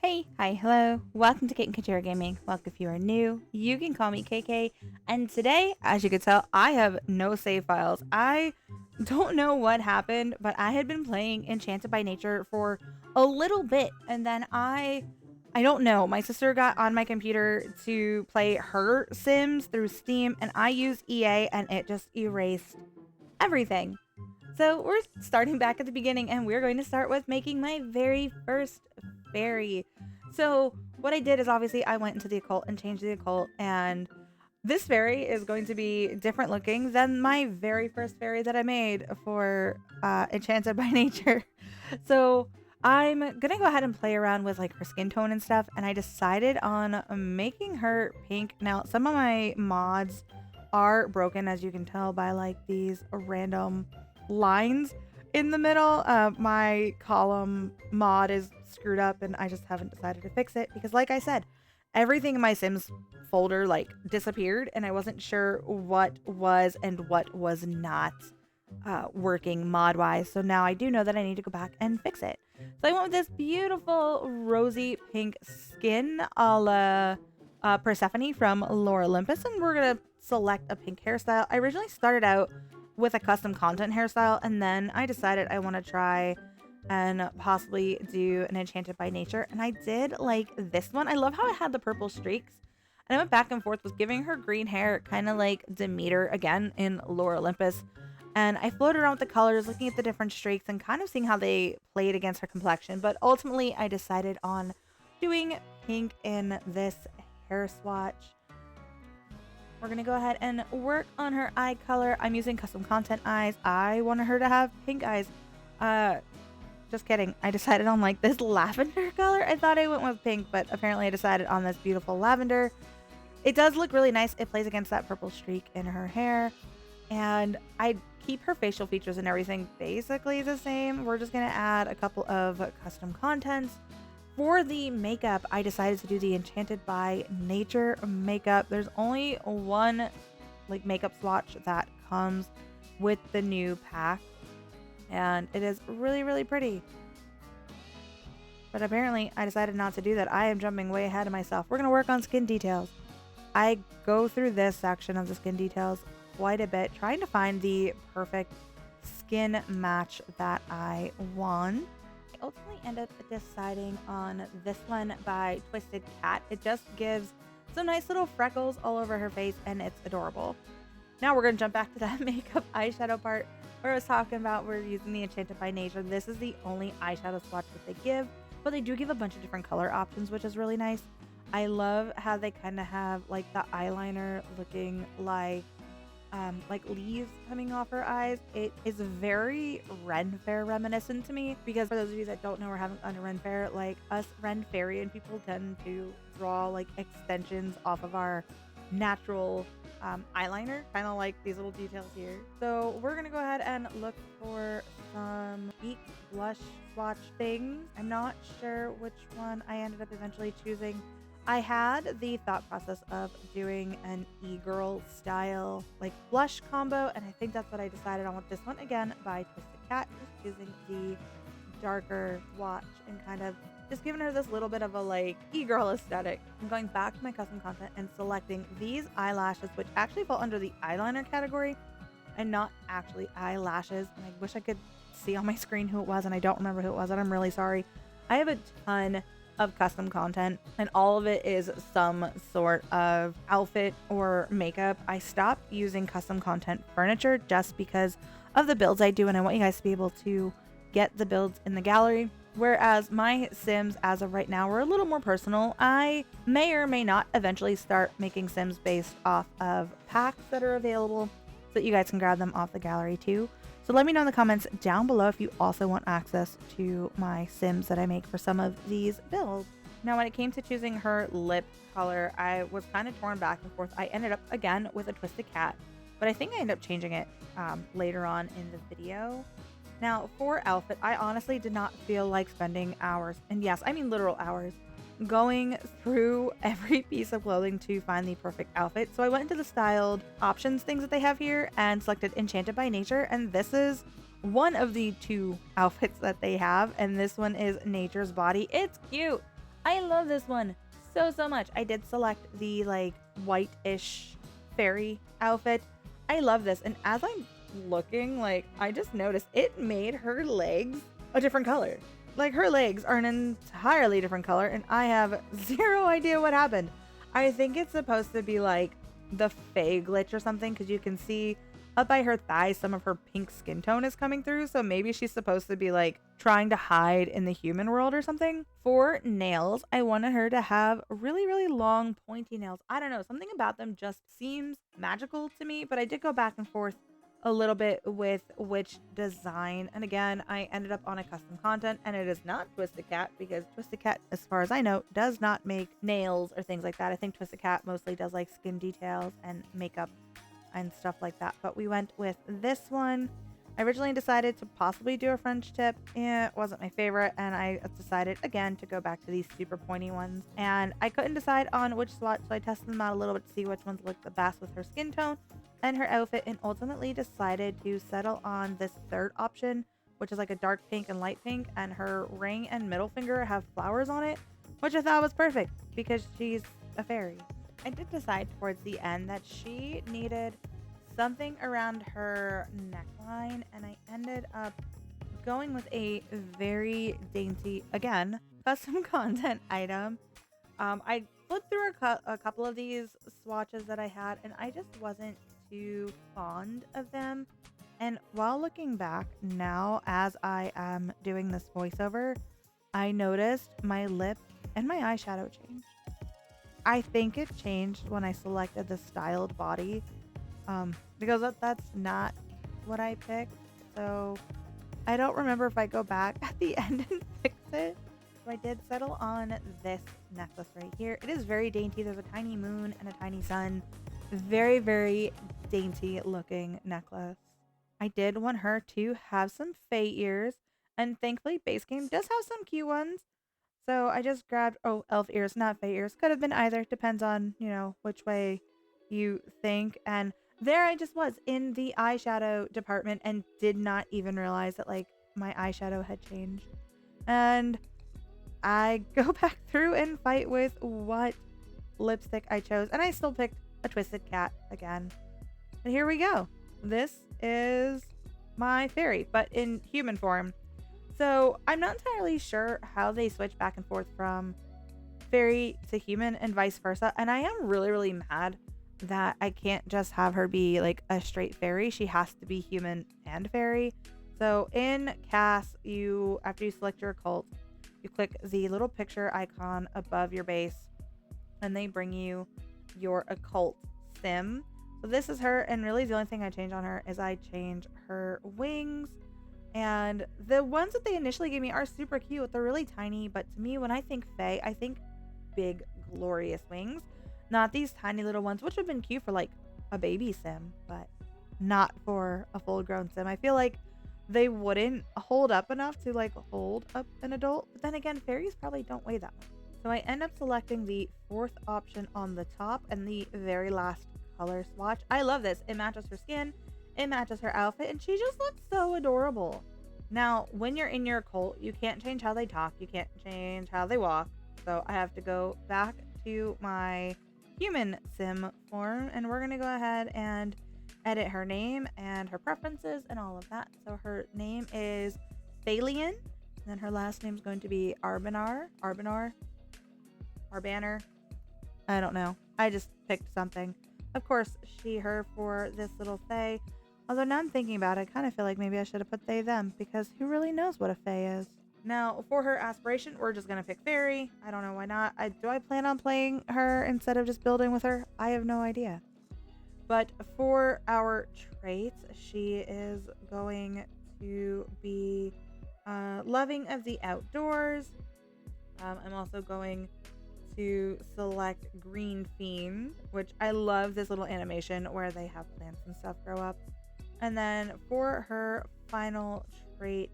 Hey, hi, hello. Welcome to Kate and Kajira Gaming. Welcome if you are new. You can call me KK. And today, as you can tell, I have no save files. I don't know what happened, but I had been playing Enchanted by Nature for a little bit, and then I don't know. My sister got on my computer to play her Sims through Steam, and I used EA, and it just erased everything. So we're starting back at the beginning, and we're going to start with making my very first fairy. So what I did is obviously I went into the occult and changed the occult, and this fairy is going to be different looking than my very first fairy that I made for Enchanted by Nature. So I'm gonna go ahead and play around with like her skin tone and stuff, and I decided on making her pink. Now some of my mods are broken, as you can tell by like these random lines in the middle. My column mod is screwed up, and I just haven't decided to fix it because, like I said, everything in my Sims folder like disappeared, and I wasn't sure what was and what was not working mod wise. So now I do know that I need to go back and fix it. So I went with this beautiful rosy pink skin a la Persephone from Lore Olympus, and we're gonna select a pink hairstyle. I originally started out with a custom content hairstyle, and then I decided I want to try and possibly do an Enchanted by Nature, and I did like this one. I love how it had the purple streaks, and I went back and forth with giving her green hair, kind of like Demeter again in Lore Olympus, and I floated around with the colors, looking at the different streaks and kind of seeing how they played against her complexion. But ultimately I decided on doing pink in this hair swatch. We're gonna go ahead and work on her eye color. I'm using custom content eyes. I wanted her to have pink eyes. Just kidding. I decided on like this lavender color. I thought I went with pink, but apparently I decided on this beautiful lavender. It does look really nice. It plays against that purple streak in her hair. And I keep her facial features and everything basically the same. We're just gonna add a couple of custom contents. For the makeup, I decided to do the Enchanted by Nature makeup. There's only one like makeup swatch that comes with the new pack, and it is really, really pretty. But apparently I decided not to do that. I am jumping way ahead of myself. We're going to work on skin details. I go through this section of the skin details quite a bit, trying to find the perfect skin match that I want. I ultimately end up deciding on this one by Twisted Cat. It just gives some nice little freckles all over her face, and it's adorable. Now we're going to jump back to that makeup eyeshadow part where I was talking about we're using the Enchanted by Nature. This is the only eyeshadow swatch that they give, but they do give a bunch of different color options, which is really nice. I love how they kind of have like the eyeliner looking like leaves coming off her eyes. It is very Ren Fair reminiscent to me, because for those of you that don't know or haven't gone to Ren Fair, like us Ren Fairian people tend to draw like extensions off of our natural eyeliner, kind of like these little details here. So we're gonna go ahead and look for some cheek blush swatch things. I'm not sure which one I ended up eventually choosing. I had the thought process of doing an e-girl style like blush combo, and I think that's what I decided on with this one, again by Twisted Cat, just using the darker swatch and kind of just giving her this little bit of a like e-girl aesthetic. I'm going back to my custom content and selecting these eyelashes, which actually fall under the eyeliner category and not actually eyelashes. And I wish I could see on my screen who it was, and I don't remember who it was, and I'm really sorry. I have a ton of custom content, and all of it is some sort of outfit or makeup. I stopped using custom content furniture just because of the builds I do, and I want you guys to be able to get the builds in the gallery. Whereas my Sims, as of right now, were a little more personal. I may or may not eventually start making Sims based off of packs that are available so that you guys can grab them off the gallery too. So let me know in the comments down below if you also want access to my Sims that I make for some of these builds. Now, when it came to choosing her lip color, I was kind of torn back and forth. I ended up again with a Twisted Cat, but I think I ended up changing it later on in the video. Now, for outfit, I honestly did not feel like spending hours, and yes, I mean literal hours, going through every piece of clothing to find the perfect outfit. So I went into the styled options things that they have here and selected Enchanted by Nature, and this is one of the two outfits that they have, and this one is Nature's Body. It's cute. I love this one so much. I did select the like white-ish fairy outfit. I love this. And as I'm looking, like I just noticed it made her legs a different color. Like her legs are an entirely different color and I have zero idea what happened. I think it's supposed to be like the Fae glitch or something because you can see up by her thighs some of her pink skin tone is coming through. So maybe she's supposed to be like trying to hide in the human world or something. For nails, I wanted her to have really long pointy nails. I don't know, something about them just seems magical to me, but I did go back and forth a little bit with which design. And again, I ended up on a custom content and it is not Twisted Cat because Twisted Cat, as far as I know, does not make nails or things like that. I think Twisted Cat mostly does like skin details and makeup and stuff like that. But we went with this one. I originally decided to possibly do a French tip. It wasn't my favorite, and I decided again to go back to these super pointy ones. And I couldn't decide on which swatch, so I tested them out a little bit to see which ones looked the best with her skin tone and her outfit, and ultimately decided to settle on this third option, which is like a dark pink and light pink, and her ring and middle finger have flowers on it, which I thought was perfect because she's a fairy. I did decide towards the end that she needed something around her neckline, and I ended up going with a very dainty, again, custom content item. I flipped through a couple of these swatches that I had, and I just wasn't too fond of them. And while looking back now, as I am doing this voiceover, I noticed my lip and my eyeshadow changed. I think it changed when I selected the styled body, because that's not what I picked. So I don't remember if I go back at the end and fix it. So I did settle on this necklace right here. It is very dainty. There's a tiny moon and a tiny sun. Very dainty looking necklace. I did want her to have some fae ears, and thankfully Base Game does have some cute ones. So I just grabbed, oh, elf ears, not fae ears. Could have been either. Depends on, which way you think. And there I just was in the eyeshadow department and did not even realize that like my eyeshadow had changed. And I go back through and fight with what lipstick I chose. And I still picked a Twisted Cat again. And here we go. This is my fairy, but in human form. So I'm not entirely sure how they switch back and forth from fairy to human and vice versa. And I am really mad that I can't just have her be like a straight fairy. She has to be human and fairy. So in CAS, after you select your occult, you click the little picture icon above your base and they bring you your occult sim. So this is her, and really the only thing I change on her is I change her wings. And the ones that they initially gave me are super cute. They're really tiny, but to me, when I think fae, I think big, glorious wings. Not these tiny little ones, which have been cute for like a baby sim, but not for a full-grown sim. I feel like they wouldn't hold up enough to like hold up an adult. But then again, fairies probably don't weigh that much. So I end up selecting the fourth option on the top and the very last color swatch. I love this. It matches her skin. It matches her outfit, and she just looks so adorable. Now, when you're in your cult, you can't change how they talk. You can't change how they walk. So I have to go back to my human sim form, and we're going to go ahead and edit her name and her preferences and all of that. So her name is Thalian, and then her last name is going to be Arbanar. I don't know. I just picked something. Of course, she, her for this little fae. Although now I'm thinking about it, I kind of feel like maybe I should have put they, them, because who really knows what a fae is? Now, for her aspiration, we're just going to pick fairy. I don't know why not. Do I plan on playing her instead of just building with her? I have no idea. But for our traits, she is going to be loving of the outdoors. I'm also going to select Green Fiend, which I love this little animation where they have plants and stuff grow up. And then for her final trait,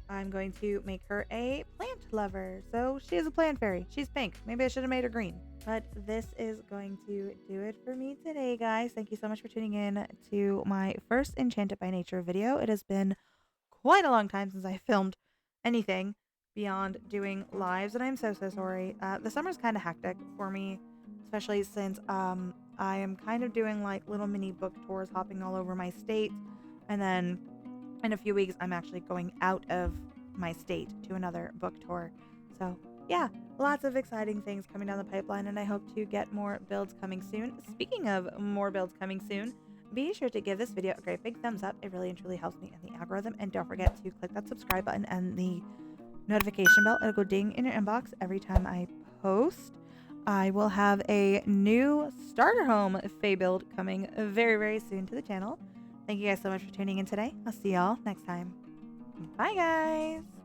I'm going to make her a plant lover. So she is a plant fairy. She's pink. Maybe I should have made her green. But this is going to do it for me today, guys. Thank you so much for tuning in to my first Enchanted by Nature video. It has been quite a long time since I filmed anything beyond doing lives, and I'm so sorry. The summer's kind of hectic for me, especially since I am kind of doing like little mini book tours, hopping all over my state, and then in a few weeks I'm actually going out of my state to another book tour. So yeah, lots of exciting things coming down the pipeline, and I hope to get more builds coming soon. Speaking of more builds coming soon, be sure to give this video a great big thumbs up. It really and truly helps me in the algorithm. And don't forget to click that subscribe button and the notification bell. It'll go ding in your inbox every time I post. I will have a new starter home Fae build coming very soon to the channel. Thank you guys so much for tuning in today. I'll see y'all next time. Bye, guys.